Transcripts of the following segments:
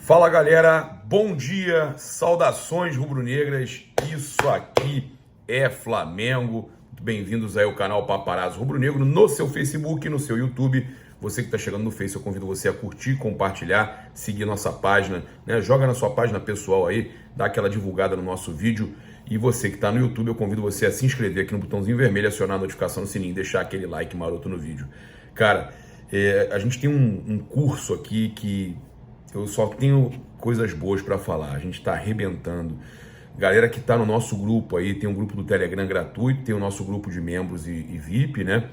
Fala galera, bom dia, saudações rubro-negras, isso aqui é Flamengo, muito bem-vindos aí ao canal Paparazzo Rubro-Negro no seu Facebook, no seu YouTube. Você que está chegando no Face, eu convido você a curtir, compartilhar, seguir nossa página, né? Joga na sua página pessoal aí, dá aquela divulgada no nosso vídeo. E você que está no YouTube, eu convido você a se inscrever aqui no botãozinho vermelho, acionar a notificação no sininho, deixar aquele like maroto no vídeo. Cara, a gente tem um curso aqui que eu só tenho coisas boas para falar. A gente está arrebentando. Galera que está no nosso grupo aí, tem um grupo do Telegram gratuito, tem o nosso grupo de membros e VIP, né?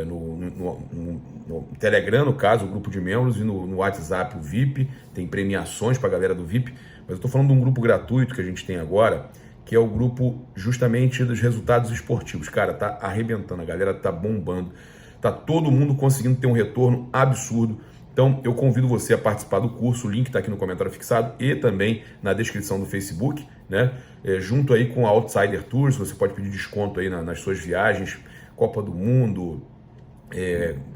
No Telegram, no caso, o grupo de membros, e no WhatsApp o VIP, tem premiações para a galera do VIP. Mas eu estou falando de um grupo gratuito que a gente tem agora, que é o grupo justamente dos resultados esportivos. Cara, tá arrebentando, a galera tá bombando, tá todo mundo conseguindo ter um retorno absurdo. Então, eu convido você a participar do curso, o link está aqui no comentário fixado e também na descrição do Facebook, né? Junto aí com a Outsider Tours, você pode pedir desconto aí nas suas viagens, Copa do Mundo,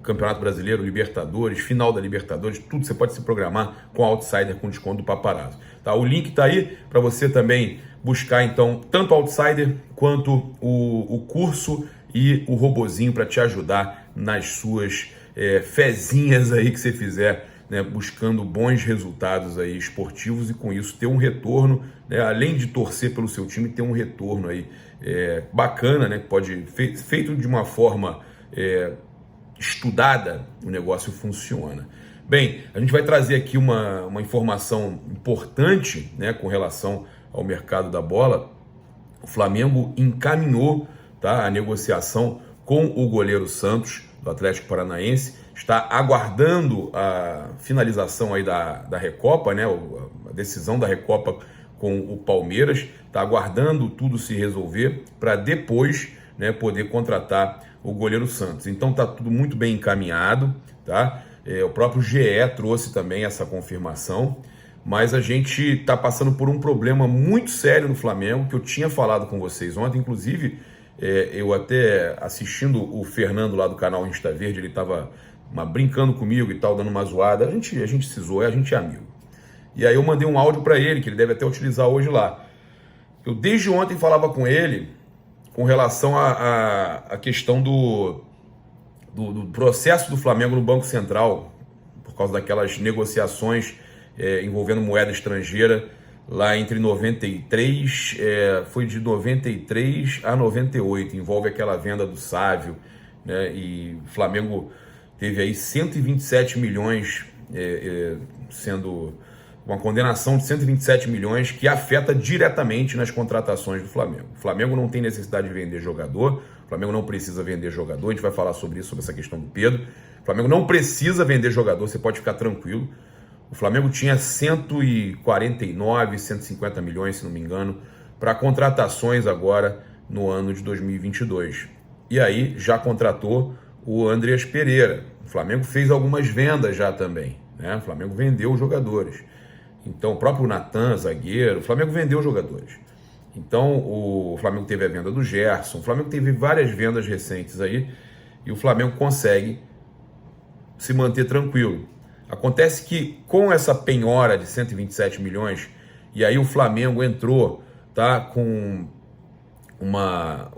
Campeonato Brasileiro, Libertadores, final da Libertadores, tudo você pode se programar com a Outsider com desconto do Paparazzo. Tá? O link está aí para você também buscar, então, tanto o Outsider quanto o curso e o robozinho para te ajudar nas suas fezinhas aí que você fizer, né, buscando bons resultados aí esportivos e com isso ter um retorno, né, além de torcer pelo seu time, ter um retorno aí bacana, né, que pode feito de uma forma estudada, o negócio funciona. Bem, a gente vai trazer aqui uma informação importante, né, com relação ao mercado da bola. O Flamengo encaminhou, tá, a negociação com o goleiro Santos, do Atlético Paranaense, está aguardando a finalização aí da Recopa, né, a decisão da Recopa com o Palmeiras, está aguardando tudo se resolver para depois, né, poder contratar o goleiro Santos. Então tá tudo muito bem encaminhado, tá? O próprio GE trouxe também essa confirmação, mas a gente está passando por um problema muito sério no Flamengo, que eu tinha falado com vocês ontem, inclusive eu até assistindo o Fernando lá do canal Insta Verde, ele estava brincando comigo e tal, dando uma zoada, a gente se zoa, a gente é amigo. E aí eu mandei um áudio para ele, que ele deve até utilizar hoje lá. Eu desde ontem falava com ele com relação à questão do processo do Flamengo no Banco Central, por causa daquelas negociações envolvendo moeda estrangeira, lá entre 93, foi de 93 a 98, envolve aquela venda do Sávio, né? E o Flamengo teve aí 127 milhões, sendo uma condenação de 127 milhões que afeta diretamente nas contratações do Flamengo. O Flamengo não tem necessidade de vender jogador, o Flamengo não precisa vender jogador, a gente vai falar sobre isso, sobre essa questão do Pedro. O Flamengo não precisa vender jogador, você pode ficar tranquilo. O Flamengo tinha 149, 150 milhões, se não me engano, para contratações agora no ano de 2022. E aí já contratou o Andreas Pereira. O Flamengo fez algumas vendas já também, né? O Flamengo vendeu jogadores. Então, o próprio Natan, zagueiro, o Flamengo vendeu jogadores. Então, o Flamengo teve a venda do Gerson, o Flamengo teve várias vendas recentes aí, e o Flamengo consegue se manter tranquilo. Acontece que com essa penhora de 127 milhões, e aí o Flamengo entrou, tá, com uma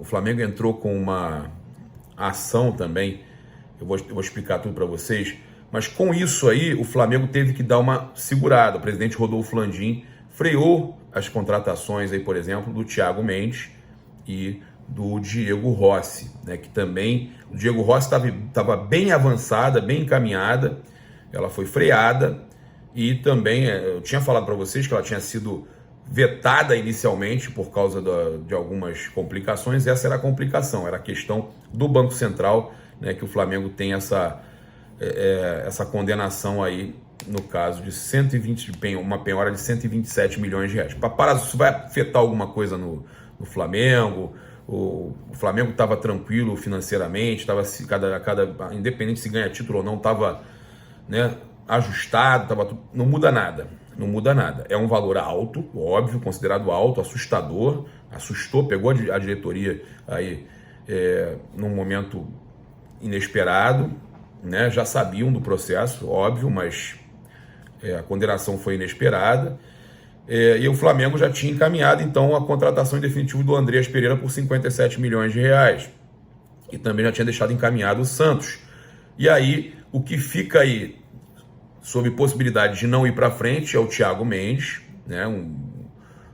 ação também, eu vou explicar tudo para vocês, mas com isso aí o Flamengo teve que dar uma segurada. O presidente Rodolfo Landim freou as contratações aí, por exemplo, do Thiago Mendes e do Diego Rossi, né, que também, o Diego Rossi estava bem avançada, bem encaminhada, ela foi freada e também, eu tinha falado para vocês que ela tinha sido vetada inicialmente por causa de algumas complicações. Essa era a complicação, era a questão do Banco Central, né, que o Flamengo tem essa condenação aí, no caso de uma penhora de 127 milhões de reais. Paparazzo, isso vai afetar alguma coisa no Flamengo? O Flamengo estava tranquilo financeiramente, estava independente se ganha título ou não, estava, né, ajustado, não muda nada, não muda nada. É um valor alto, óbvio, considerado alto, assustador, assustou, pegou a diretoria aí num momento inesperado, né? Já sabiam do processo, óbvio, mas A condenação foi inesperada. E o Flamengo já tinha encaminhado, então, a contratação em definitivo do Andreas Pereira por 57 milhões de reais. E também já tinha deixado encaminhado o Santos. E aí, o que fica aí, sob possibilidade de não ir para frente, é o Thiago Mendes, né?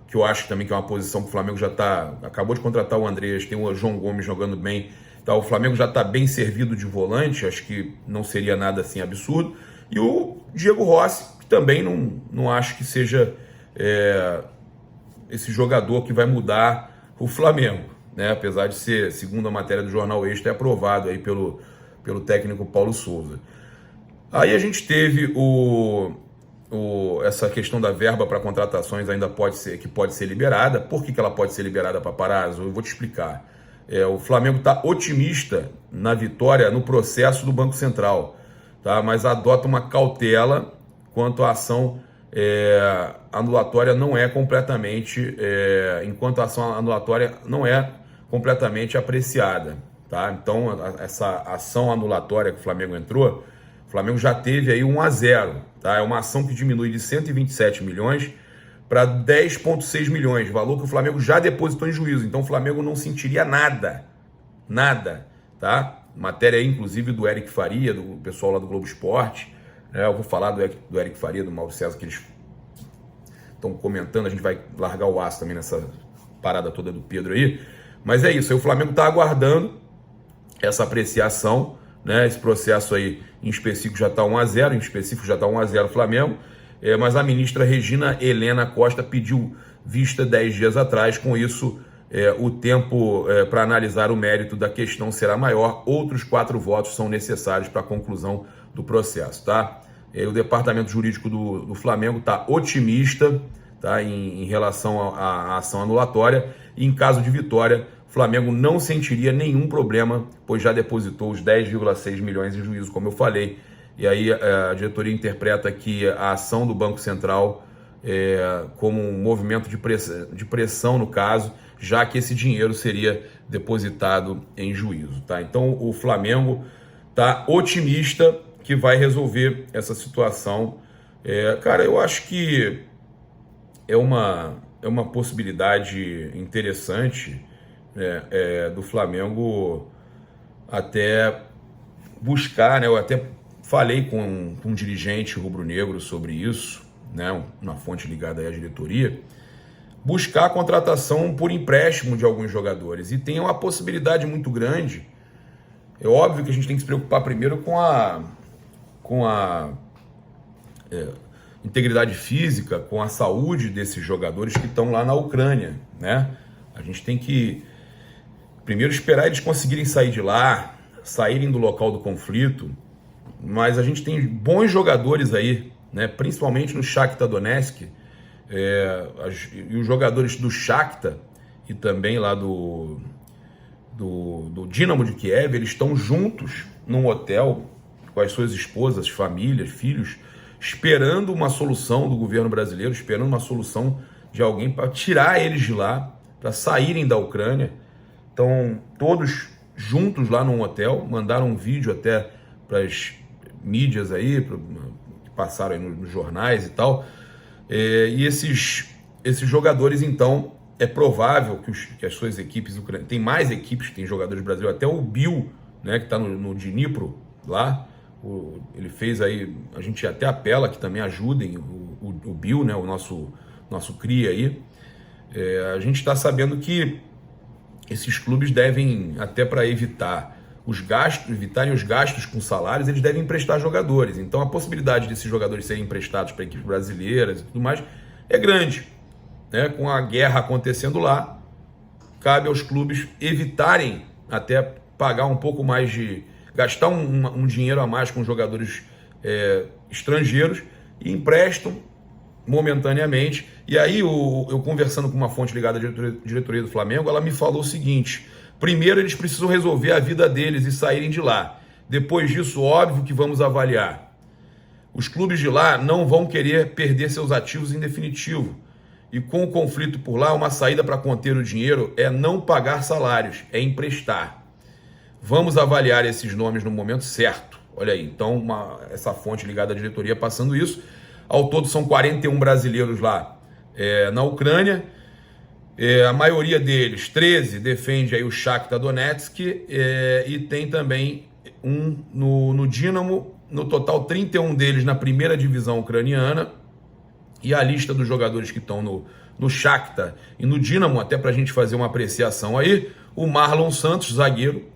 Que eu acho também que é uma posição que o Flamengo já acabou de contratar o Andreas, tem o João Gomes jogando bem. Então, o Flamengo já está bem servido de volante, acho que não seria nada assim absurdo. E o Diego Rossi, que também não acho que seja esse jogador que vai mudar o Flamengo, né? Apesar de ser, segundo a matéria do Jornal Extra, aprovado aí pelo técnico Paulo Souza. Aí a gente teve essa questão da verba para contratações ainda pode ser liberada. Por que ela pode ser liberada, Paparazzo? Eu vou te explicar. O Flamengo está otimista na vitória no processo do Banco Central, tá? Mas adota uma cautela quanto à ação anulatória não é completamente, enquanto a ação anulatória não é completamente apreciada, tá? Então, essa ação anulatória que o Flamengo entrou, o Flamengo já teve aí 1-0, tá? É uma ação que diminui de 127 milhões para 10,6 milhões, valor que o Flamengo já depositou em juízo. Então, o Flamengo não sentiria nada, tá? Matéria aí, inclusive, do Eric Faria, do pessoal lá do Globo Esporte. Eu vou falar do Eric Faria, do Mauro César, que eles estão comentando. A gente vai largar o aço também nessa parada toda do Pedro aí. Mas é isso, aí o Flamengo está aguardando essa apreciação, né? Esse processo aí em específico já está 1-0, o Flamengo. Mas a ministra Regina Helena Costa pediu vista 10 dias atrás. Com isso, o tempo para analisar o mérito da questão será maior. Outros 4 votos são necessários para a conclusão do processo, tá? O departamento jurídico do Flamengo está otimista, tá? Em relação à ação anulatória, e em caso de vitória, o Flamengo não sentiria nenhum problema, pois já depositou os 10,6 milhões em juízo, como eu falei. E aí a diretoria interpreta que a ação do Banco Central como um movimento de pressão no caso, já que esse dinheiro seria depositado em juízo, tá? Então o Flamengo está otimista que vai resolver essa situação. Cara, eu acho que é uma possibilidade interessante, do Flamengo até buscar, né? Eu até falei com um dirigente rubro-negro sobre isso, né? Uma fonte ligada aí à diretoria, buscar a contratação por empréstimo de alguns jogadores. E tem uma possibilidade muito grande. É óbvio que a gente tem que se preocupar primeiro com a integridade física, com a saúde desses jogadores que estão lá na Ucrânia, né? A gente tem que primeiro esperar eles conseguirem sair de lá, saírem do local do conflito, mas a gente tem bons jogadores aí, né? Principalmente no Shakhtar Donetsk, e os jogadores do Shakhtar e também lá do Dinamo de Kiev, eles estão juntos num hotel com as suas esposas, famílias, filhos, esperando uma solução do governo brasileiro, esperando uma solução de alguém para tirar eles de lá, para saírem da Ucrânia. Estão todos juntos lá num hotel, mandaram um vídeo até para as mídias aí, que passaram aí nos jornais e tal. E esses jogadores, então, é provável que as suas equipes ucranianas, tem mais equipes que tem jogadores brasileiros, até o Bill, né, que está no Dnipro lá, ele fez aí, a gente até apela que também ajudem o Bill, né, o nosso cria aí. A gente está sabendo que esses clubes devem, até para evitarem os gastos com salários, eles devem emprestar jogadores. Então a possibilidade desses jogadores serem emprestados para equipes brasileiras e tudo mais é grande, né? Com a guerra acontecendo lá, cabe aos clubes evitarem até pagar um pouco mais gastar um dinheiro a mais com jogadores estrangeiros e emprestam momentaneamente. E aí eu conversando com uma fonte ligada à diretoria do Flamengo, ela me falou o seguinte: primeiro eles precisam resolver a vida deles e saírem de lá. Depois disso, óbvio que vamos avaliar. Os clubes de lá não vão querer perder seus ativos em definitivo. E com o conflito por lá, uma saída para conter o dinheiro é não pagar salários, é emprestar. Vamos avaliar esses nomes no momento certo. Olha aí, então essa fonte ligada à diretoria passando isso. Ao todo são 41 brasileiros lá na Ucrânia. A maioria deles, 13, defende aí o Shakhtar Donetsk, e tem também um no Dínamo. No total, 31 deles na primeira divisão ucraniana. E a lista dos jogadores que estão no Shakhtar e no Dínamo, até para a gente fazer uma apreciação aí: o Marlon Santos, zagueiro;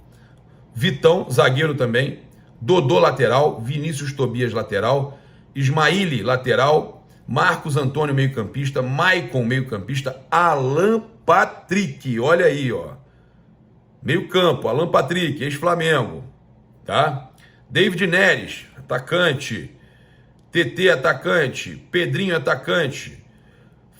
Vitão, zagueiro também; Dodô, lateral; Vinícius Tobias, lateral; Ismaili, lateral; Marcos Antônio, meio-campista; Maicon, meio-campista; Alan Patrick, olha aí, ó, meio-campo, Alan Patrick, ex-Flamengo, tá? David Neres, atacante; TT, atacante; Pedrinho, atacante;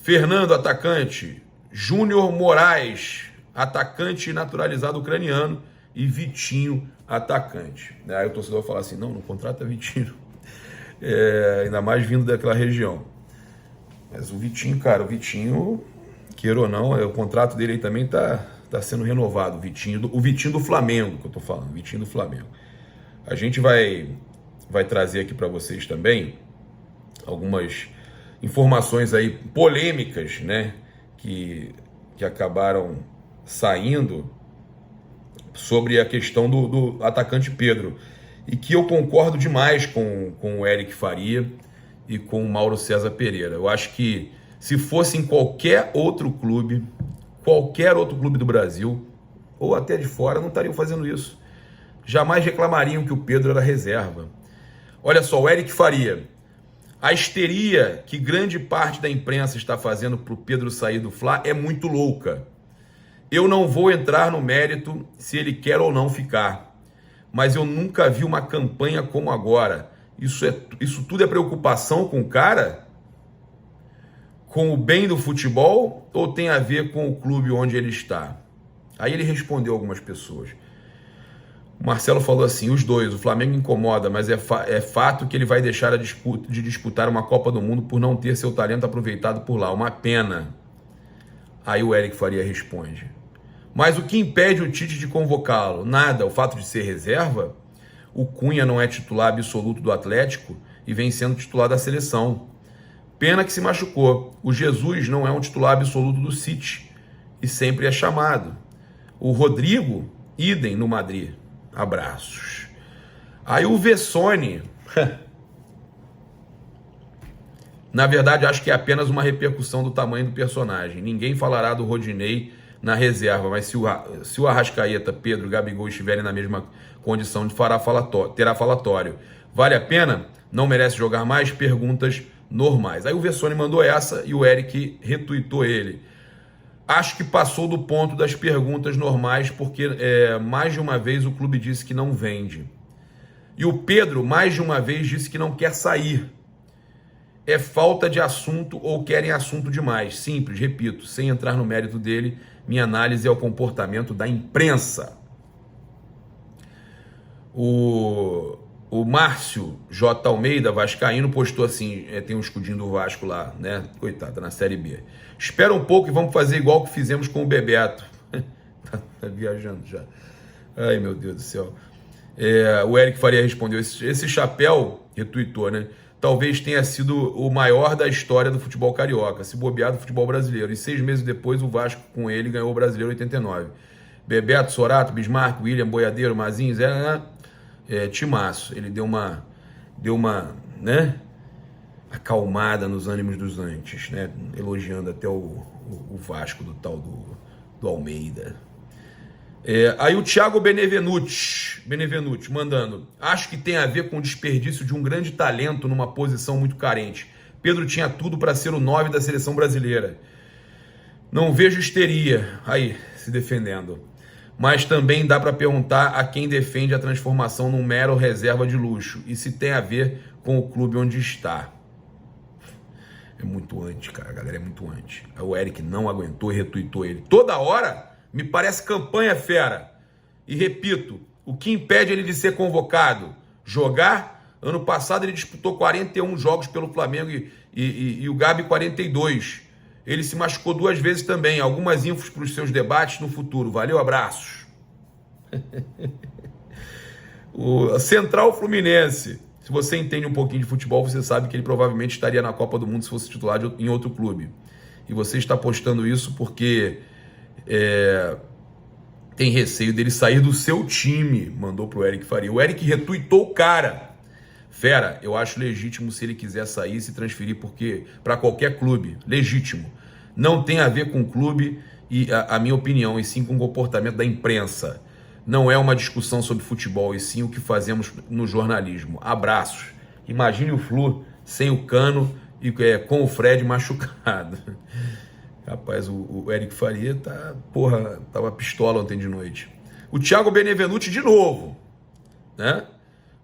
Fernando, atacante; Júnior Moraes, atacante naturalizado ucraniano; e Vitinho, atacante. Aí o torcedor vai falar assim: não contrata Vitinho, ainda mais vindo daquela região. Mas o Vitinho, cara, queira ou não, o contrato dele aí também tá sendo renovado. O Vitinho do Flamengo, que eu tô falando, o Vitinho do Flamengo. A gente vai trazer aqui para vocês também algumas informações aí polêmicas, né, que acabaram saindo sobre a questão do atacante Pedro, e que eu concordo demais com o Eric Faria e com o Mauro César Pereira. Eu acho que se fosse em qualquer outro clube do Brasil, ou até de fora, não estariam fazendo isso. Jamais reclamariam que o Pedro era reserva. Olha só, o Eric Faria: a histeria que grande parte da imprensa está fazendo para o Pedro sair do Fla é muito louca. Eu não vou entrar no mérito se ele quer ou não ficar, mas eu nunca vi uma campanha como agora. Isso tudo é preocupação com o cara? Com o bem do futebol, ou tem a ver com o clube onde ele está? Aí ele respondeu algumas pessoas. O Marcelo falou assim: os dois, o Flamengo incomoda, mas é fato que ele vai deixar de disputar uma Copa do Mundo por não ter seu talento aproveitado por lá. Uma pena. Aí o Eric Faria responde: mas o que impede o Tite de convocá-lo? Nada, o fato de ser reserva. O Cunha não é titular absoluto do Atlético e vem sendo titular da seleção. Pena que se machucou. O Jesus não é um titular absoluto do City e sempre é chamado. O Rodrigo, idem no Madrid. Abraços. Aí o Vessone, na verdade, acho que é apenas uma repercussão do tamanho do personagem. Ninguém falará do Rodinei na reserva, mas se o Arrascaeta, Pedro, Gabigol estiverem na mesma condição, terá falatório. Vale a pena? Não merece jogar mais? Perguntas normais. Aí o Vessone mandou essa e o Eric retuitou ele. Acho que passou do ponto das perguntas normais, porque mais de uma vez o clube disse que não vende. E o Pedro mais de uma vez disse que não quer sair. É falta de assunto ou querem assunto demais. Simples, repito, sem entrar no mérito dele, minha análise é o comportamento da imprensa. O Márcio J. Almeida, vascaíno, postou assim, tem um escudinho do Vasco lá, né? Coitado, na Série B. Espera um pouco e vamos fazer igual que fizemos com o Bebeto. tá viajando já. Ai, meu Deus do céu. O Eric Faria respondeu: esse chapéu, retuitou, né? Talvez tenha sido o maior da história do futebol carioca, se bobear do futebol brasileiro. E 6 meses depois, o Vasco com ele ganhou o Brasileiro 89. Bebeto, Sorato, Bismarck, William, Boiadeiro, Mazinho, timaço. Ele deu uma, né, acalmada nos ânimos dos antes, né, elogiando até o Vasco do tal do Almeida. Aí o Thiago Benevenuti mandando: acho que tem a ver com o desperdício de um grande talento numa posição muito carente. Pedro tinha tudo para ser o 9 da seleção brasileira. Não vejo histeria. Aí, se defendendo. Mas também dá para perguntar a quem defende a transformação num mero reserva de luxo e se tem a ver com o clube onde está. É muito anti, cara, a galera é muito anti. O Eric não aguentou e retuitou ele. Toda hora me parece campanha fera. E repito, o que impede ele de ser convocado? Jogar? Ano passado ele disputou 41 jogos pelo Flamengo e o Gabi 42. Ele se machucou 2 vezes também. Algumas infos para os seus debates no futuro. Valeu, abraços. O Central Fluminense. Se você entende um pouquinho de futebol, você sabe que ele provavelmente estaria na Copa do Mundo se fosse titular em outro clube. E você está postando isso porque tem receio dele sair do seu time, mandou pro Eric Faria. O Eric retuitou o cara. Fera, eu acho legítimo se ele quiser sair e se transferir para qualquer clube. Legítimo. Não tem a ver com o clube e a minha opinião, e sim com o comportamento da imprensa. Não é uma discussão sobre futebol, e sim o que fazemos no jornalismo. Abraços. Imagine o Flu sem o Cano e com o Fred machucado. Rapaz, o Eric Faria tava pistola ontem de noite. O Thiago Benevenuti de novo, né?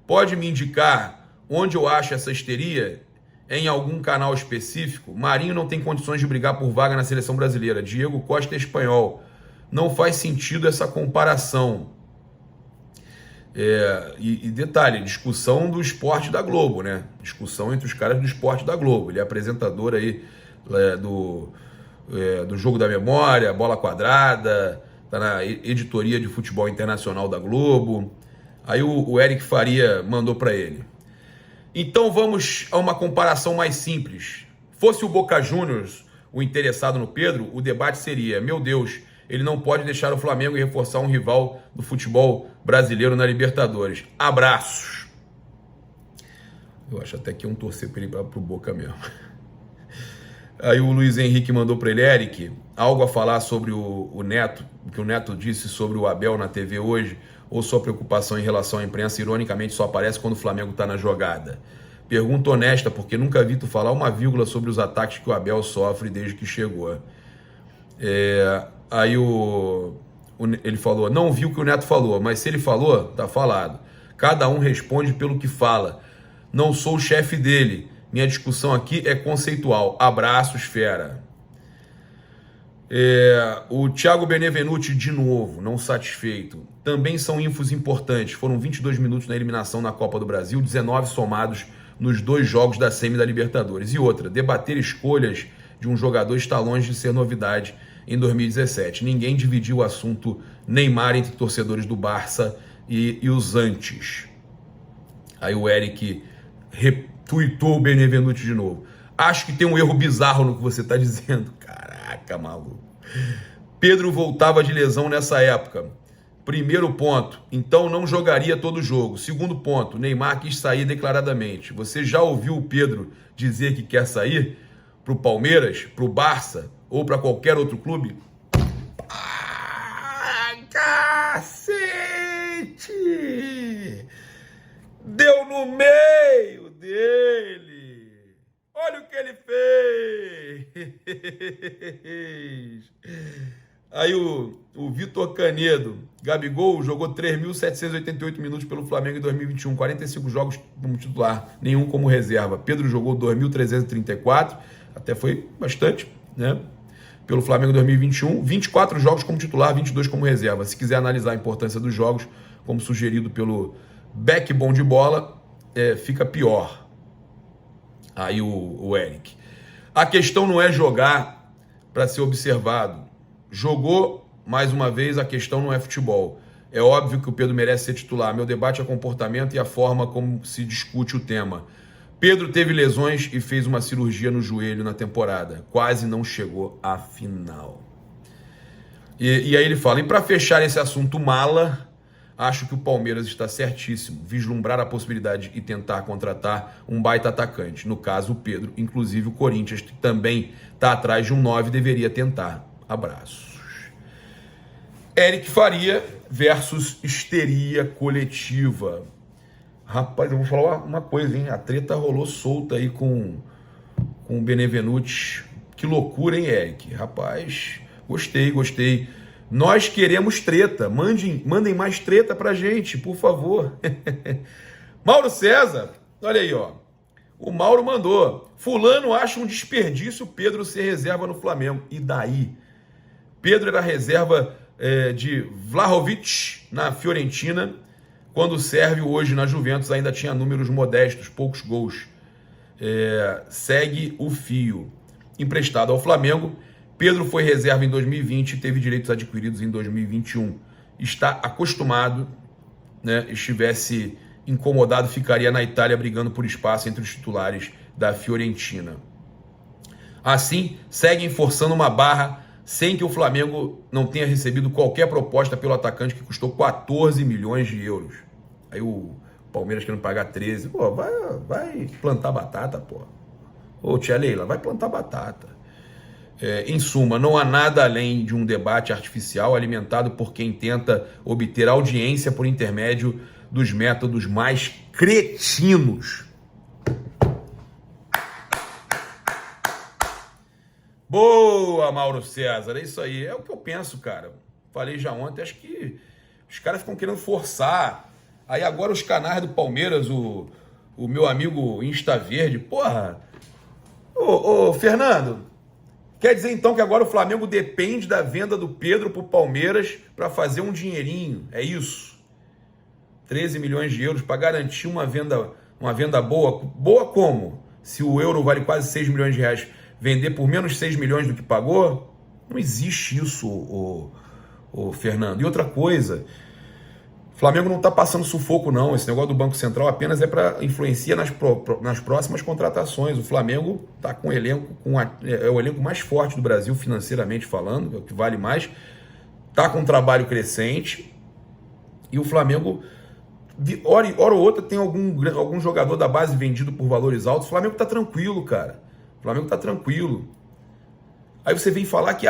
Pode me indicar onde eu acho essa histeria? Em algum canal específico? Marinho não tem condições de brigar por vaga na seleção brasileira. Diego Costa é espanhol. Não faz sentido essa comparação. E detalhe, discussão do esporte da Globo, né? Discussão entre os caras do esporte da Globo. Ele é apresentador aí do Jogo da Memória, Bola Quadrada, tá na editoria de futebol internacional da Globo. Aí o Eric Faria mandou para ele. Então vamos a uma comparação mais simples. Fosse o Boca Juniors o interessado no Pedro, o debate seria: meu Deus, ele não pode deixar o Flamengo e reforçar um rival do futebol brasileiro na Libertadores. Abraços. Eu acho até que iam torcer para ele pro Boca mesmo. Aí o Luiz Henrique mandou para ele: Eric, algo a falar sobre o Neto, o que o Neto disse sobre o Abel na TV hoje, ou sua preocupação em relação à imprensa, ironicamente, só aparece quando o Flamengo está na jogada? Pergunta honesta, porque nunca vi tu falar uma vírgula sobre os ataques que o Abel sofre desde que chegou. Aí ele falou: não vi o que o Neto falou, mas se ele falou, tá falado. Cada um responde pelo que fala. Não sou o chefe dele. Minha discussão aqui é conceitual. Abraços, fera. O Thiago Benevenuti, de novo, não satisfeito. Também são infos importantes. Foram 22 minutos na eliminação na Copa do Brasil, 19 somados nos 2 jogos da semi da Libertadores. E outra, debater escolhas de um jogador está longe de ser novidade em 2017. Ninguém dividiu o assunto Neymar entre torcedores do Barça e os antes. Aí o Eric retuitou o Benevenuti de novo. Acho que tem um erro bizarro no que você está dizendo. Caraca, maluco. Pedro voltava de lesão nessa época. Primeiro ponto, então não jogaria todo jogo. Segundo ponto, Neymar quis sair declaradamente. Você já ouviu o Pedro dizer que quer sair pro Palmeiras, pro Barça ou para qualquer outro clube? Cacete! Deu no meio dele. Olha o que ele fez. Aí o Vitor Canedo, Gabigol jogou 3.788 minutos pelo Flamengo em 2021, 45 jogos como titular, nenhum como reserva. Pedro jogou 2.334, até foi bastante, né? Pelo Flamengo em 2021, 24 jogos como titular, 22 como reserva. Se quiser analisar a importância dos jogos, como sugerido pelo Backbone de Bola, fica pior. Aí o Eric. A questão não é jogar para ser observado. Jogou, mais uma vez, a questão não é futebol. É óbvio que o Pedro merece ser titular. Meu debate é comportamento e a forma como se discute o tema. Pedro teve lesões e fez uma cirurgia no joelho na temporada. Quase não chegou à final. E aí ele fala: e para fechar esse assunto mala, acho que o Palmeiras está certíssimo. Vislumbrar a possibilidade e tentar contratar um baita atacante. No caso, o Pedro. Inclusive o Corinthians, que também está atrás de um 9, deveria tentar. Abraços. Eric Faria versus histeria coletiva. Rapaz, eu vou falar uma coisa, hein? A treta rolou solta aí com o Benevenuti. Que loucura, hein, Eric? Rapaz, gostei. Nós queremos treta. Mandem mais treta pra gente, por favor. Mauro César, olha aí, ó. O Mauro mandou: fulano acha um desperdício Pedro ser reserva no Flamengo. E daí? Pedro era reserva de Vlahovic na Fiorentina, quando o Sérvio hoje na Juventus ainda tinha números modestos, poucos gols. Segue o fio. Emprestado ao Flamengo, Pedro foi reserva em 2020 e teve direitos adquiridos em 2021. Está acostumado, né? Estivesse incomodado, ficaria na Itália brigando por espaço entre os titulares da Fiorentina. Assim, seguem forçando uma barra sem que o Flamengo não tenha recebido qualquer proposta pelo atacante, que custou 14 milhões de euros. Aí o Palmeiras querendo pagar 13. Pô, vai plantar batata, pô. Ô, tia Leila, vai plantar batata. Em suma, não há nada além de um debate artificial alimentado por quem tenta obter audiência por intermédio dos métodos mais cretinos. Boa, Mauro César, é isso aí. É o que eu penso, cara. Falei já ontem, acho que os caras ficam querendo forçar. Aí agora os canais do Palmeiras, o meu amigo Insta Verde, porra. Ô, Fernando, quer dizer então que agora o Flamengo depende da venda do Pedro pro Palmeiras para fazer um dinheirinho, é isso? 13 milhões de euros para garantir uma venda boa. Boa como? Se o euro vale quase 6 milhões de reais, vender por menos 6 milhões do que pagou? Não existe isso, o Fernando. E outra coisa, o Flamengo não está passando sufoco, não. Esse negócio do Banco Central apenas é para influenciar nas próximas contratações. O Flamengo está com o elenco, é o elenco mais forte do Brasil, financeiramente falando, é o que vale mais. Está com um trabalho crescente. E o Flamengo, hora ou outra, tem algum jogador da base vendido por valores altos. O Flamengo está tranquilo, cara. O Flamengo está tranquilo. Aí você vem falar que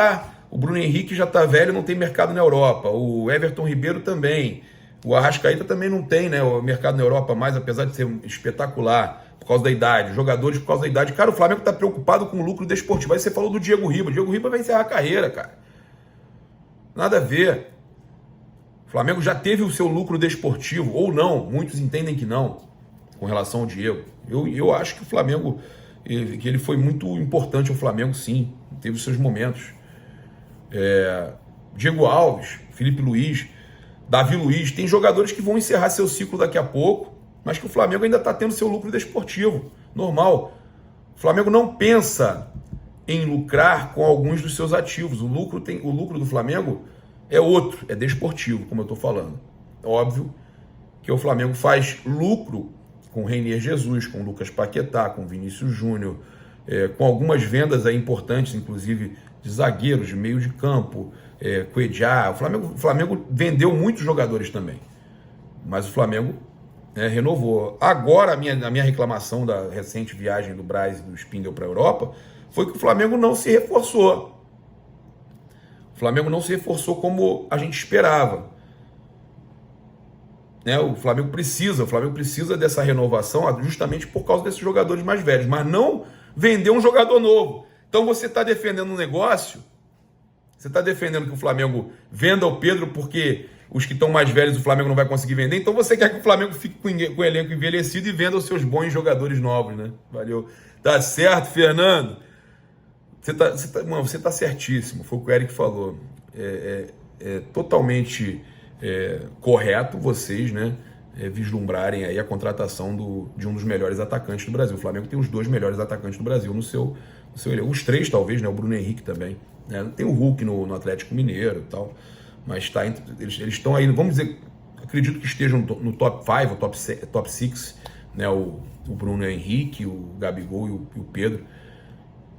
o Bruno Henrique já está velho, não tem mercado na Europa. O Everton Ribeiro também. O Arrascaeta também não tem, né, o mercado na Europa mais, apesar de ser espetacular, por causa da idade. Jogadores por causa da idade. Cara, o Flamengo está preocupado com o lucro desportivo. Aí você falou do Diego Ribas. Diego Ribas vai encerrar a carreira, cara. Nada a ver. O Flamengo já teve o seu lucro desportivo, ou não. Muitos entendem que não, com relação ao Diego. Eu acho que o Flamengo, que ele foi muito importante ao Flamengo, sim. Teve os seus momentos. Diego Alves, Felipe Luiz, Davi Luiz, tem jogadores que vão encerrar seu ciclo daqui a pouco, mas que o Flamengo ainda está tendo seu lucro desportivo, normal. O Flamengo não pensa em lucrar com alguns dos seus ativos. O lucro do Flamengo é outro, é desportivo, como eu estou falando. É óbvio que o Flamengo faz lucro com o Reinier Jesus, com o Lucas Paquetá, com o Vinícius Júnior, com algumas vendas aí importantes, inclusive de zagueiros, de meio de campo, Cuejá. O Flamengo vendeu muitos jogadores também, mas o Flamengo renovou. Agora, a minha reclamação da recente viagem do Braz e do Spindle para a Europa foi que o Flamengo não se reforçou. O Flamengo não se reforçou como a gente esperava. O Flamengo precisa dessa renovação justamente por causa desses jogadores mais velhos, mas não vender um jogador novo. Então você está defendendo um negócio, você está defendendo que o Flamengo venda o Pedro porque os que estão mais velhos o Flamengo não vai conseguir vender, então você quer que o Flamengo fique com o elenco envelhecido e venda os seus bons jogadores novos, né? Valeu. Tá certo, Fernando? Você tá certíssimo, foi o que o Eric falou. É totalmente correto vocês, né, vislumbrarem aí a contratação de um dos melhores atacantes do Brasil. O Flamengo tem os 2 melhores atacantes do Brasil no seu elenco. Os 3 talvez, né, o Bruno Henrique também. Né? Tem o Hulk no Atlético Mineiro e tal, mas eles estão aí, vamos dizer, acredito que estejam no top 5, ou top 6, né, o Bruno Henrique, o Gabigol e o Pedro.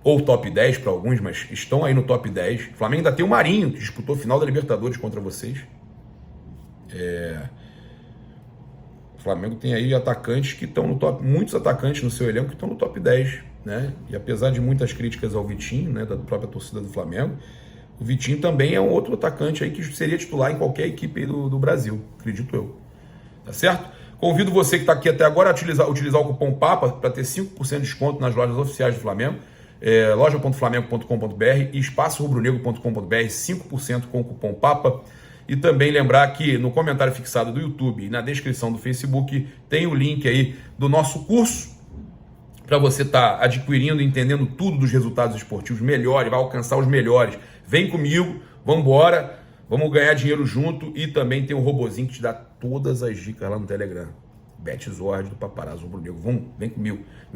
Ou top 10 para alguns, mas estão aí no top 10. O Flamengo ainda tem o Marinho, que disputou a final da Libertadores contra vocês. O Flamengo tem aí atacantes que estão no top, muitos atacantes no seu elenco que estão no top 10, né? E apesar de muitas críticas ao Vitinho, né, da própria torcida do Flamengo, o Vitinho também é um outro atacante aí que seria titular em qualquer equipe aí do Brasil, acredito eu. Tá certo? Convido você que está aqui até agora a utilizar o cupom PAPA para ter 5% de desconto nas lojas oficiais do Flamengo. Loja.flamengo.com.br e espaçorubronegro.com.br, 5% com o cupom PAPA. E também lembrar que no comentário fixado do YouTube e na descrição do Facebook tem o link aí do nosso curso para você estar adquirindo, entendendo tudo dos resultados esportivos melhores, vai alcançar os melhores. Vem comigo, vamos embora, vamos ganhar dinheiro junto. E também tem um robozinho que te dá todas as dicas lá no Telegram. Betzord do Paparazzo Rubro-Negro. Vem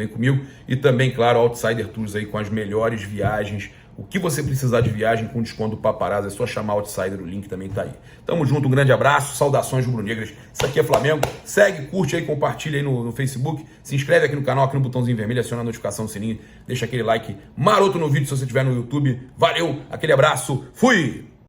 comigo. E também, claro, Outsider Tours aí com as melhores viagens. O que você precisar de viagem com desconto do Paparazzo, é só chamar Outsider, o link também tá aí. Tamo junto, um grande abraço, saudações rubro-negras. Isso aqui é Flamengo. Segue, curte aí, compartilha aí no Facebook. Se inscreve aqui no canal, aqui no botãozinho vermelho, aciona a notificação, sininho. Deixa aquele like maroto no vídeo se você estiver no YouTube. Valeu, aquele abraço, fui!